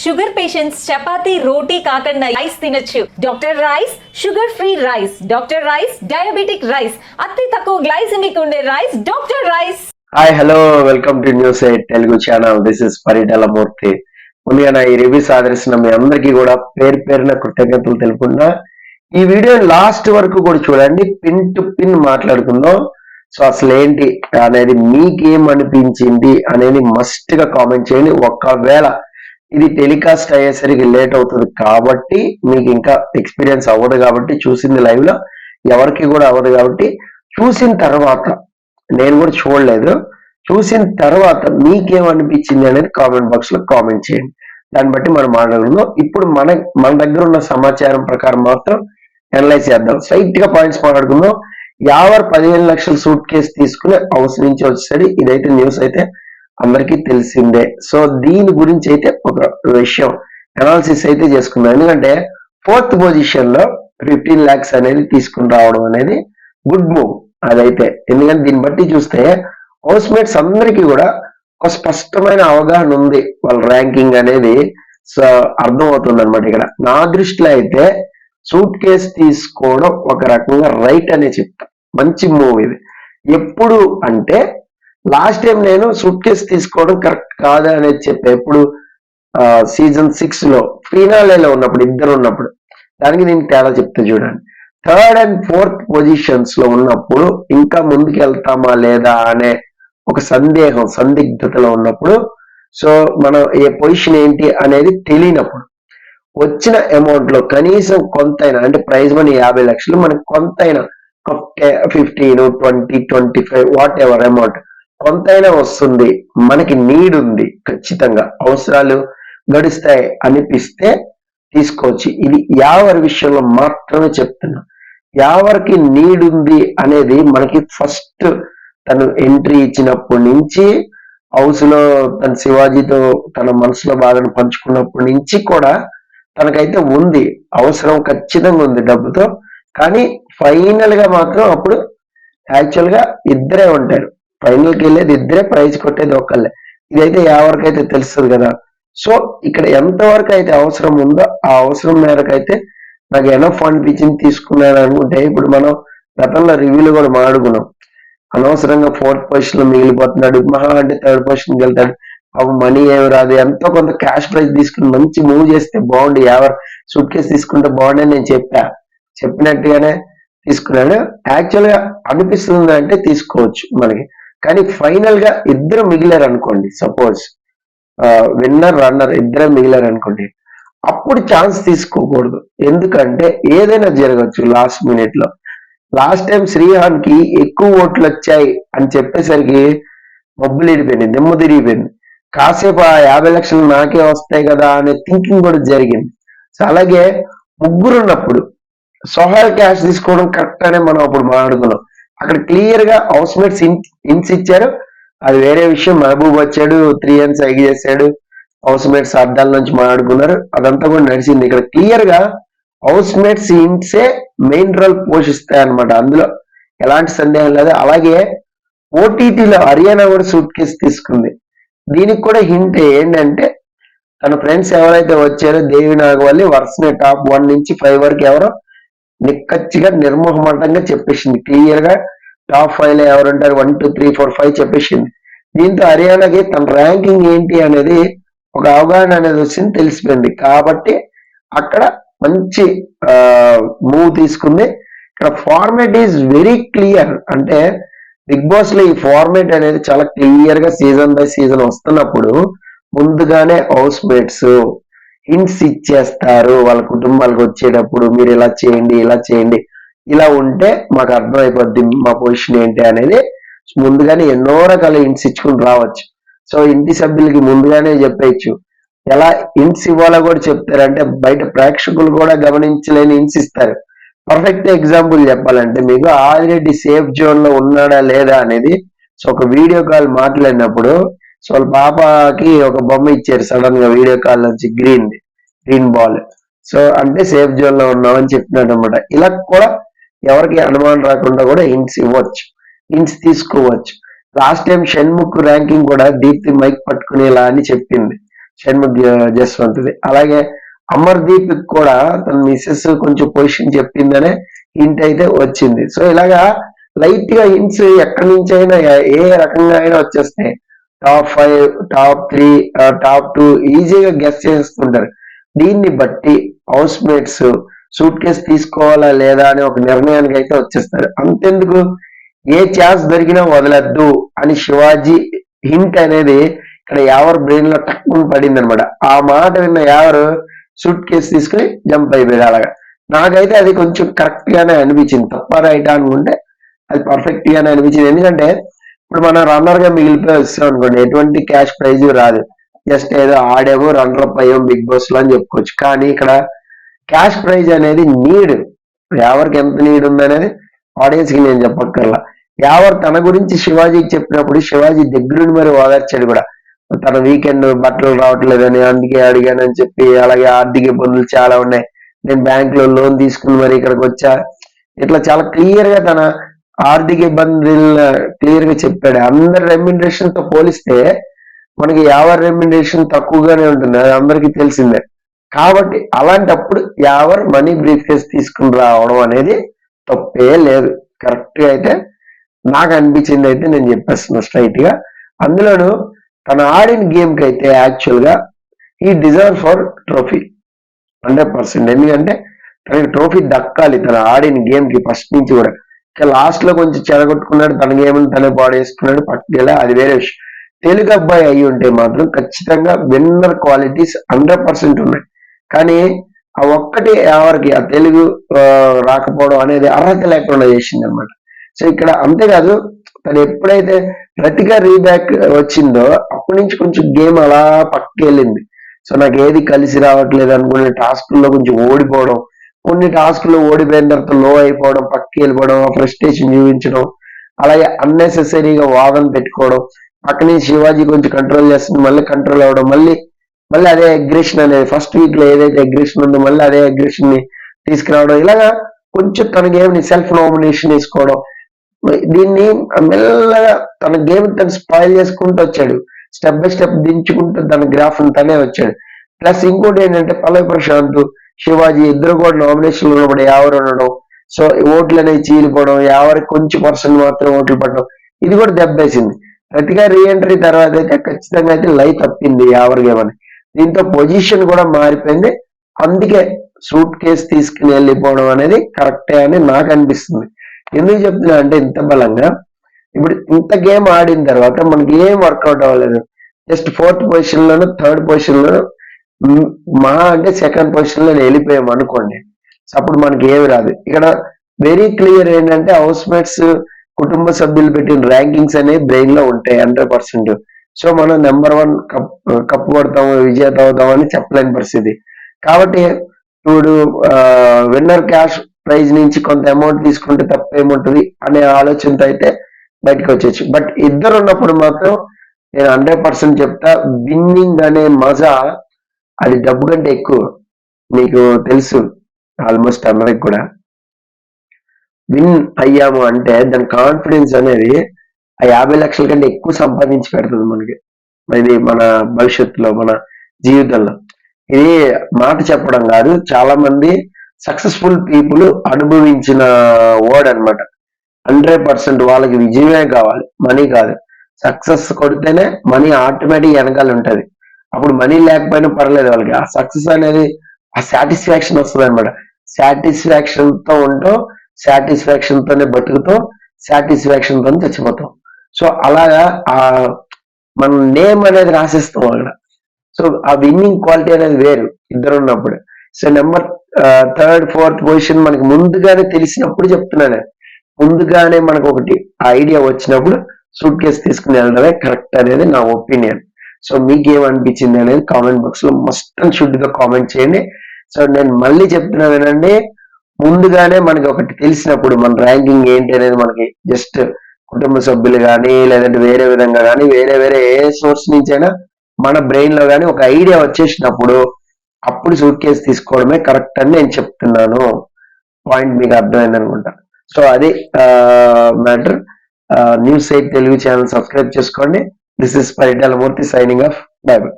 Sugar patients chapati రోటీ కాకుండా rice తినొచ్చు. Doctor rice sugar free rice, doctor rice diabetic rice, అతి తక్కువ గ్లైసెమిక్ ఉండే rice doctor rice. Hi hello welcome to news 8 Telugu channel. This is Paritala Murthy. ముందుగా నా ఈ రివ్యూస్ ఆదరిస్తున్న మీ అందరికీ కూడా పేరు పేరున కృతజ్ఞతలు తెలుపుకున్నా. ఈ వీడియో లాస్ట్ వరకు కూడా చూడండి, పిన్ టు పిన్ మాట్లాడుకుందాం. సో అసలు ఏంటి అనేది మీకేమనిపించింది అనేది మస్ట్ గా కామెంట్ చేయండి. ఒకవేళ ఇది టెలికాస్ట్ అయ్యేసరికి లేట్ అవుతుంది కాబట్టి, మీకు ఇంకా ఎక్స్పీరియన్స్ అవ్వదు కాబట్టి, చూసింది లైవ్ లో ఎవరికి కూడా అవ్వదు కాబట్టి, చూసిన తర్వాత, నేను కూడా చూడలేదు, చూసిన తర్వాత మీకేమనిపించింది అనేది కామెంట్ బాక్స్ లో కామెంట్ చేయండి. దాన్ని బట్టి మనం మాట్లాడుకుందాం. ఇప్పుడు మన దగ్గర ఉన్న సమాచారం ప్రకారం మాత్రం అనలైజ్ చేద్దాం. స్ట్రైట్ గా పాయింట్స్ మాట్లాడుకుందాం. యావర్ 15 లక్షల సూట్ కేసు తీసుకుని హౌస్ నుంచి వచ్చేసరి ఇదైతే న్యూస్ అయితే అందరికీ తెలిసిందే. సో దీని గురించి అయితే ఒక విషయం అనాలిసిస్ అయితే చేసుకుందాం. ఎందుకంటే 4th పొజిషన్ లో 15 lakhs అనేది తీసుకుని రావడం అనేది గుడ్ మూవ్ అదైతే. ఎందుకంటే దీన్ని బట్టి చూస్తే హౌస్ మేట్స్ అందరికీ కూడా ఒక స్పష్టమైన అవగాహన ఉంది, వాళ్ళ ర్యాంకింగ్ అనేది అర్థం అవుతుంది అనమాట. ఇక్కడ నా దృష్టిలో అయితే సూట్ కేసు తీసుకోవడం ఒక రకంగా రైట్ అనే చెప్తా. మంచి మూవ్ ఇది. ఎప్పుడు అంటే లాస్ట్ టైం నేను సూట్ కేసు తీసుకోవడం కరెక్ట్ కాదు అనేది చెప్పా. ఎప్పుడు సీజన్ 6 లో ఫినాలేలో ఉన్నప్పుడు, ఇద్దరు ఉన్నప్పుడు. దానికి నేను తేడా చెప్తా చూడండి. 3rd and 4th పొజిషన్స్ లో ఉన్నప్పుడు ఇంకా ముందుకు వెళ్తామా లేదా అనే ఒక సందిగ్ధతలో ఉన్నప్పుడు, సో మనం ఏ పొజిషన్ ఏంటి అనేది తెలియనప్పుడు, వచ్చిన అమౌంట్ లో కనీసం కొంతైనా, అంటే ప్రైజ్ మనీ 50 లక్షలు, మనకి కొంతైనా 15, 20, 25 వాట్ ఎవర్ అమౌంట్ కొంతైనా వస్తుంది, మనకి నీడ్ ఉంది, ఖచ్చితంగా అవసరాలు గడుస్తాయి అనిపిస్తే తీసుకోవచ్చు. ఇది యావర్ విషయంలో మాత్రమే చెప్తున్నా. యావర్కి నీడ్ ఉంది అనేది మనకి ఫస్ట్ తను ఎంట్రీ ఇచ్చినప్పటి నుంచి, హౌస్ లో తన శివాజీతో తన మనసులో బాధను పంచుకున్నప్పటి నుంచి కూడా తనకైతే ఉంది, అవసరం ఖచ్చితంగా ఉంది డబ్బుతో. కానీ ఫైనల్ గా మాత్రం అప్పుడు యాక్చువల్ గా ఇద్దరే ఉంటారు, ఫైనల్కి వెళ్ళేది ఇద్దరే, ప్రైజ్ కొట్టేది ఒకళ్ళే. ఇదైతే ఎవరికైతే తెలుస్తుంది కదా. సో ఇక్కడ ఎంతవరకు అయితే అవసరం ఉందో ఆ అవసరం మేరకు అయితే నాకు ఎనఫ్ అనిపించింది తీసుకున్నాను అనుకుంటే, ఇప్పుడు మనం గతంలో రివ్యూలు కూడా మాట్లాడుకున్నాం. అనవసరంగా 4th పొజిషన్ లో మిగిలిపోతున్నాడు, మహా అంటే 3rd పొజిషన్కి వెళ్తాడు, మనీ ఏమి రాదు, ఎంతో కొంత క్యాష్ ప్రైజ్ తీసుకుని మంచి మూవ్ చేస్తే బాగుండు, ఎవరు సూట్ కేసు తీసుకుంటే బాగుండని నేను చెప్పినట్టుగానే తీసుకున్నాడు. యాక్చువల్ గా అనిపిస్తుంది అంటే తీసుకోవచ్చు మనకి. కానీ ఫైనల్ గా ఇద్దరు మిగిలారు అనుకోండి, సపోజ్ విన్నర్ రన్నర్ ఇద్దరే మిగిలారు అనుకోండి, అప్పుడు ఛాన్స్ తీసుకోకూడదు. ఎందుకంటే ఏదైనా జరగచ్చు లాస్ట్ మినిట్ లో. లాస్ట్ టైం శ్రీహాన్ కి ఎక్కువ ఓట్లు వచ్చాయి అని చెప్పేసరికి మబ్బులు ఇరిపోయింది, దిమ్మ తిరిగిపోయింది. కాసేపు ఆ 50 లక్షలు నాకే వస్తాయి కదా అనే థింకింగ్ కూడా జరిగింది. సో అలాగే ముగ్గురు ఉన్నప్పుడు సోహెల్ క్యాష్ తీసుకోవడం కరెక్ట్ అనే మనం అప్పుడు మాట్లాడుకున్నాం. అక్కడ క్లియర్ గా హౌస్ మేట్స్ ఇన్స్ ఇచ్చారు, అది వేరే విషయం. మహబూబ్ వచ్చాడు, 3 runs ఎగి చేశాడు, హౌస్ మేట్స్ అద్దాల నుంచి మాట్లాడుకున్నారు, అదంతా కూడా నడిచింది. ఇక్కడ క్లియర్ గా హౌస్ మేట్స్ ఇన్సే మెయిన్ రోల్ పోషిస్తాయి అనమాట, అందులో ఎలాంటి సందేహం లేదు. అలాగే ఓటీటీలో హర్యానా కూడా సూట్ కేసు తీసుకుంది. దీనికి కూడా హింట్ ఏంటంటే, తన ఫ్రెండ్స్ ఎవరైతే వచ్చారో దేవి నాగవల్లి వరుసనే టాప్ 1 నుంచి 5 వరకు ఎవరో నిక్కచ్చిగా నిర్మోహమాటంగా చెప్పేసింది. క్లియర్ గా టాప్ 5 లో ఎవరుంటారు, 1, 2, 3, 4, 5 చెప్పేసింది. దీంతో హర్యానాకి తన ర్యాంకింగ్ ఏంటి అనేది ఒక అవగాహన అనేది వచ్చింది, తెలిసిపోయింది. కాబట్టి అక్కడ మంచి మూవ్ తీసుకుంది. ఇక్కడ ఫార్మేట్ ఈజ్ వెరీ క్లియర్. అంటే బిగ్ బాస్ లో ఈ ఫార్మేట్ అనేది చాలా క్లియర్ గా సీజన్ బై సీజన్ వస్తున్నప్పుడు ముందుగానే హౌస్ మేట్స్ హింట్స్ ఇచ్చేస్తారు వాళ్ళ కుటుంబాలకు వచ్చేటప్పుడు, మీరు ఇలా చేయండి, ఇలా చేయండి, ఇలా ఉంటే మాకు అర్థమైపోద్ది మా పొజిషన్ ఏంటి అనేది. ముందుగానే ఎన్నో రకాల హింట్స్ ఇచ్చుకుని రావచ్చు. సో ఇంటి సభ్యులకి ముందుగానే చెప్పేయచ్చు. ఎలా హింట్స్ ఇవ్వాలో కూడా చెప్తారంటే బయట ప్రేక్షకులు కూడా గమనించలేని హింట్స్ ఇస్తారు. పర్ఫెక్ట్ ఎగ్జాంపుల్ చెప్పాలంటే, మీకు ఆల్రెడీ సేఫ్ జోన్ లో ఉన్నాడా లేదా అనేది, సో ఒక వీడియో కాల్ మాట్లాడినప్పుడు, సో వాళ్ళ పాపకి ఒక బొమ్మ ఇచ్చారు సడన్ గా వీడియో కాల్ నుంచి, గ్రీన్ బాల్. సో అంటే సేఫ్ జోన్ లో ఉన్నామని చెప్తున్నాడు అనమాట. ఇలా కూడా ఎవరికి అనుమానం రాకుండా కూడా హింట్స్ ఇవ్వచ్చు, హింట్స్ తీసుకోవచ్చు. లాస్ట్ టైం షణ్ముఖ్ ర్యాంకింగ్ కూడా దీప్తి మైక్ పట్టుకునేలా అని చెప్పింది. షణ్ముఖ్ జస్వంత్ది. అలాగే అమర్దీప్ కూడా తన మిస్సెస్ కొంచెం పొజిషన్ చెప్పిందనే హింట్ అయితే వచ్చింది. సో ఇలాగా లైట్ గా హింట్స్ ఎక్కడి నుంచి అయినా ఏ రకంగా అయినా వచ్చేస్తాయి. టాప్ 5, టాప్ 3, టాప్ 2 ఈజీగా గెస్ చేస్తుంటారు. దీన్ని బట్టి హౌస్ మేట్స్ సూట్ కేసు తీసుకోవాలా లేదా అని ఒక నిర్ణయానికి అయితే వచ్చేస్తారు. అంతెందుకు, ఏ ఛాన్స్ దొరికినా వదలద్దు అని శివాజీ హింట్ అనేది ఇక్కడ యావర్ బ్రెయిన్ లో టక్కుని పడింది అనమాట. ఆ మాట విన్న యావర్ సూట్ కేసు తీసుకుని జంప్ అయిపోయాడు. అలాగా నాకైతే అది కొంచెం కరెక్ట్ గానే అనిపించింది. తప్ప రైట్ అనుకుంటే అది పర్ఫెక్ట్ గానే అనిపించింది. ఎందుకంటే ఇప్పుడు మనం రన్నర్ గా మిగిలిపోయి వస్తాం అనుకోండి, ఎటువంటి క్యాష్ ప్రైజ్ రాదు. జస్ట్ ఏదో ఆడేమో రన్నర్ అప్ అయ్యాం బిగ్ బాస్ లో అని చెప్పుకోవచ్చు. కానీ ఇక్కడ క్యాష్ ప్రైజ్ అనేది నీడ్, ఎవరికి ఎంత నీడ్ ఉందనేది ఆడియన్స్ కి నేను చెప్పక్కర్లా. ఎవరు తన గురించి శివాజీకి చెప్పినప్పుడు శివాజీ దగ్గరుండి మరి ఓదార్చాడు కూడా. తన వీకెండ్ బట్టలు రావట్లేదని అందుకే అడిగానని చెప్పి, అలాగే ఆర్థిక ఇబ్బందులు చాలా ఉన్నాయి, నేను బ్యాంక్ లో లోన్ తీసుకుని మరి ఇక్కడికి వచ్చా, ఇట్లా చాలా క్లియర్ గా తన ఆర్థిక ఇబ్బందులు క్లియర్ గా చెప్పాడు. అందరి రెమ్యునరేషన్ తో పోలిస్తే మనకి యావర్ రెమ్యునరేషన్ తక్కువగానే ఉంటుంది, అది అందరికీ తెలిసిందే. కాబట్టి అలాంటప్పుడు యావర్ మనీ బ్రీఫ్ కేస్ తీసుకుని రావడం అనేది తప్పే లేదు. కరెక్ట్ గా అయితే నాకు అనిపించింది అయితే నేను చెప్పేస్తున్నా స్ట్రైట్ గా. అందులోనూ తను ఆడిన గేమ్ కి అయితే యాక్చువల్ గా ఈ డిజర్వ్ ఫర్ ట్రోఫీ 100%. ఎందుకంటే తనకి ట్రోఫీ దక్కాలి తను ఆడిన గేమ్ కి ఫస్ట్ నుంచి కూడా. లాస్ట్ లో కొంచెం చెడగొట్టుకున్నాడు, తన గేమ్ తనే పాడేసుకున్నాడు, పట్టుకెళ్ళా, అది వేరే విషయం. తెలుగు అబ్బాయి అయి ఉంటే మాత్రం ఖచ్చితంగా విన్నర్ క్వాలిటీస్ 100% ఉన్నాయి. కానీ ఆ ఒక్కటి ఎవరికి ఆ తెలుగు రాకపోవడం అనేది అర్హత లేకుండా చేసింది అనమాట. సో ఇక్కడ అంతేకాదు, తను ఎప్పుడైతే ప్రతిగా రీబ్యాక్ వచ్చిందో అప్పటి నుంచి కొంచెం గేమ్ అలా పక్కకి వెళ్ళింది. సో నాకు ఏది కలిసి రావట్లేదు అనుకునే టాస్కుల్లో కొంచెం ఓడిపోవడం, కొన్ని టాస్కుల్లో ఓడిపోయిన తర్వాత లో అయిపోవడం, పక్కకి వెళ్ళిపోవడం, ఫ్రస్ట్రేషన్ చూపించడం, అలాగే అన్నెసెసరీగా వాదన పెట్టుకోవడం, పక్కనే శివాజీ కొంచెం కంట్రోల్ చేస్తుంది, మళ్ళీ కంట్రోల్ అవ్వడం, మళ్ళీ అదే అగ్రెషన్ అనేది ఫస్ట్ వీక్ లో ఏదైతే అగ్రెషన్ ఉందో మళ్ళీ అదే అగ్రెషన్ ని తీసుకురావడం, ఇలాగా కొంచెం తన గేమ్ ని సెల్ఫ్ నామినేషన్ వేసుకోవడం, దీన్ని మెల్లగా తన గేమ్ తను స్పాయిల్ చేసుకుంటూ వచ్చాడు. స్టెప్ బై స్టెప్ దించుకుంటూ తన గ్రాఫ్ తనే వచ్చాడు. ప్లస్ ఇంకోటి ఏంటంటే పల్లవి ప్రశాంత్ శివాజీ ఇద్దరు కూడా నామినేషన్ ఉన్నప్పుడు ఎవరు ఉండడం, సో ఓట్లు అనేవి చీలిపోవడం, ఎవరికి కొంచెం పర్సెంట్ మాత్రం ఓట్లు పడడం, ఇది కూడా దెబ్బేసింది. ప్రతిగా రీఎంట్రీ తర్వాత అయితే ఖచ్చితంగా అయితే లై తప్పింది ఎవరి గేమ్ అని. దీంతో పొజిషన్ కూడా మారిపోయింది. అందుకే సూట్ కేసు తీసుకుని వెళ్ళిపోవడం అనేది కరెక్టే అని నాకు అనిపిస్తుంది. ఎందుకు చెప్తున్నా అంటే ఇంత బలంగా ఇప్పుడు ఇంత గేమ్ ఆడిన తర్వాత మనకి ఏం వర్కౌట్ అవ్వలేదు. జస్ట్ 4th పొజిషన్ లోను 3rd పొజిషన్ లోను మహా అంటే 2nd పొజిషన్ లో వెళ్ళిపోయాం అనుకోండి, అప్పుడు మనకి ఏమి రాదు. ఇక్కడ వెరీ క్లియర్ ఏంటంటే హౌస్ మేట్స్ కుటుంబ సభ్యులు పెట్టిన ర్యాంకింగ్స్ అనేవి బ్రెయిన్ లో ఉంటాయి 100%. సో మనం నెంబర్ 1 కప్పు కొడతాము, విజేత అవుతామని చెప్పలేని పరిస్థితి. కాబట్టి ఇప్పుడు విన్నర్ క్యాష్ ప్రైజ్ నుంచి కొంత అమౌంట్ తీసుకుంటే తప్పేముంటుంది అనే ఆలోచనతో అయితే బయటకు వచ్చేచ్చు. బట్ ఇద్దరు ఉన్నప్పుడు మాత్రం నేను 100% చెప్తా, విన్నింగ్ అనే మజా అది డబ్బు కంటే ఎక్కువ. మీకు తెలుసు ఆల్మోస్ట్ అందరికి కూడా విన్ అయ్యాము అంటే దాని కాన్ఫిడెన్స్ అనేది ఆ 50 లక్షల కంటే ఎక్కువ సంపాదించి పెడుతుంది మనకి. ఇది మన భవిష్యత్తులో మన జీవితంలో. ఇది మాట చెప్పడం కాదు, చాలా మంది సక్సెస్ఫుల్ పీపుల్ అనుభవించిన వర్డ్ అనమాట. 100% వాళ్ళకి విజయమే కావాలి, మనీ కాదు. సక్సెస్ కొడితేనే మనీ ఆటోమేటిక్ వెనకాల ఉంటది. అప్పుడు మనీ లేకపోయినా పర్లేదు వాళ్ళకి. ఆ సక్సెస్ అనేది ఆ సాటిస్ఫాక్షన్ వస్తుంది అనమాట. సాటిస్ఫాక్షన్ తో ఉంటాం, సాటిస్ఫాక్షన్ తోనే బతుకుతాం, సాటిస్ఫాక్షన్ తోనే చచ్చిపోతాం. సో అలాగా ఆ మన నేమ్ అనేది రాసేస్తాం అక్కడ. సో ఆ విన్నింగ్ క్వాలిటీ అనేది వేరు ఇద్దరు ఉన్నప్పుడు. So number 3rd 4th position మనకి ముందుగానే తెలిసినప్పుడు చెప్తున్నాను, ముందుగానే మనకు ఒకటి ఐడియా వచ్చినప్పుడు సూట్ కేసు తీసుకుని వెళ్ళడమే కరెక్ట్ అనేది నా ఒపీనియన్. సో మీకు ఏమనిపించింది అనేది కామెంట్ బాక్స్ లో మస్ట్ అండ్ షుడ్ గా కామెంట్ చేయండి. సో నేను మళ్ళీ చెప్తున్నా వినండి, ముందుగానే మనకి ఒకటి తెలిసినప్పుడు మన ర్యాంకింగ్ ఏంటి అనేది మనకి జస్ట్ కుటుంబ సభ్యులు కానీ లేదంటే వేరే విధంగా కానీ వేరే ఏ సోర్స్ నుంచి అయినా మన బ్రెయిన్ లో కానీ ఒక ఐడియా వచ్చేసినప్పుడు అప్పుడు సూట్ కేసు తీసుకోవడమే కరెక్ట్ అని నేను చెప్తున్నాను. పాయింట్ మీకు అర్థమైంది అనుకుంటా. సో అది matter. News 8 Telugu channel subscribe చేసుకోండి. This is Paritala Murthy signing off. Bye by.